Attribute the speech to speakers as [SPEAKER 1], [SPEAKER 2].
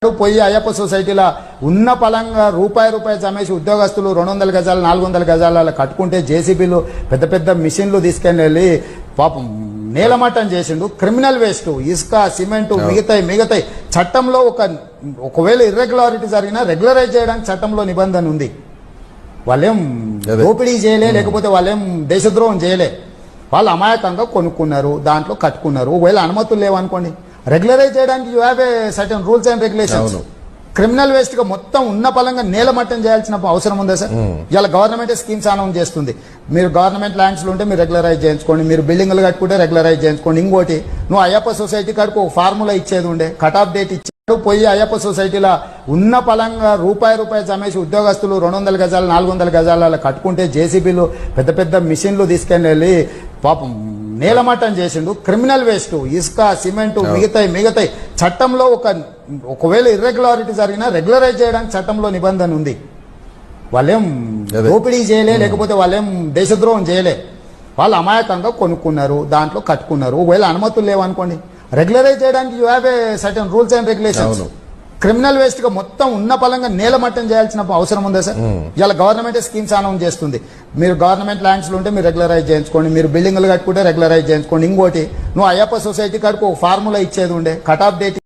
[SPEAKER 1] పోయి అయ్యప్ప సొసైటీలో ఉన్న పలంగా రూపాయి జమేసి ఉద్యోగస్తులు 200 గజాలు 400 గజాల కట్టుకుంటే జేసీబీలు పెద్ద పెద్ద మిషన్లు తీసుకెళ్ళి పాపం నేలమట్టం చేసిండు. క్రిమినల్ వేస్ట్ ఇసుక సిమెంట్ మిగతాయి చట్టంలో ఒకవేళ ఇర్రెగ్యులారిటీ జరిగినా రెగ్యులరైజ్ చేయడానికి చట్టంలో నిబంధన ఉంది. వాళ్ళేం దోపిడీ చేయలే, లేకపోతే వాళ్ళేం దేశద్రోహం చేయలే. వాళ్ళు అమాయకంగా కొనుక్కున్నారు, దాంట్లో కట్టుకున్నారు. ఒకవేళ అనుమతులు లేవనుకోండి, రెగ్యులరైజ్ చేయడానికి you have a certain rules and regulations. Criminal waste గా మొత్తం ఉన్న పలంగా నేలమట్టం చేయాల్సిన అవసరం ఉందా సార్? ఇలా గవర్నమెంట్ స్కీమ్స్ అనౌన్స్ చేస్తుంది. మీరు గవర్నమెంట్ ల్యాండ్స్ లో ఉంటే మీరు రెగ్యులరైజ్ చేయించుకోండి, మీరు బిల్డింగ్లు కట్టుకుంటే రెగ్యులరైజ్ చేయించుకోండి. ఇంకోటి, నువ్వు అయ్యప్ప సొసైటీ కాడికి ఒక ఫార్ములా ఇచ్చేది ఉండే, కట్ ఆఫ్ డేట్ ఇచ్చేది. పోయి అయ్యప్ప సొసైటీలో ఉన్న పలంగా రూపాయి జమేసి ఉద్యోగస్తులు 200 గజాలు 400 గజాల కట్టుకుంటే జేసీబీలు పెద్ద పెద్ద మిషన్లు తీసుకెళ్ళి పాపం నేలమట్టం చేసిండు. క్రిమినల్ వేస్ట్ ఇసుక సిమెంట్ మిగతాయి చట్టంలో ఒకవేళ ఇర్రెగ్యులారిటీ జరిగినా రెగ్యులరైజ్ చేయడానికి చట్టంలో నిబంధన ఉంది. వాళ్ళేం దోపిడీ చేయలే, లేకపోతే వాళ్ళేం దేశద్రోహం చేయలే. వాళ్ళు అమాయకంగా కొనుక్కున్నారు, దాంట్లో కట్టుకున్నారు. ఒకవేళ అనుమతులు లేవనుకోండి, రెగ్యులరైజ్ చేయడానికి you have a certain rules and regulations. Criminal waste గా మొత్తం ఉన్న పలంగా నేలమట్టం చేయాల్సిన అవసరం ఉందా సార్? ఇలా గవర్నమెంట్ స్కీమ్స్ అనౌన్స్ చేస్తుంది. మీరు గవర్నమెంట్ ల్యాండ్స్ లో ఉంటే మీరు రెగ్యులరైజ్ చేయించుకోండి, మీరు బిల్డింగ్లు కట్టుకుంటే రెగ్యులరైజ్ చేయించుకోండి. ఇంకోటి, నువ్వు అయ్యప్ప సొసైటీ కాడికి ఒక ఫార్ములా ఇచ్చేది ఉండే, కట్ ఆఫ్ డేట్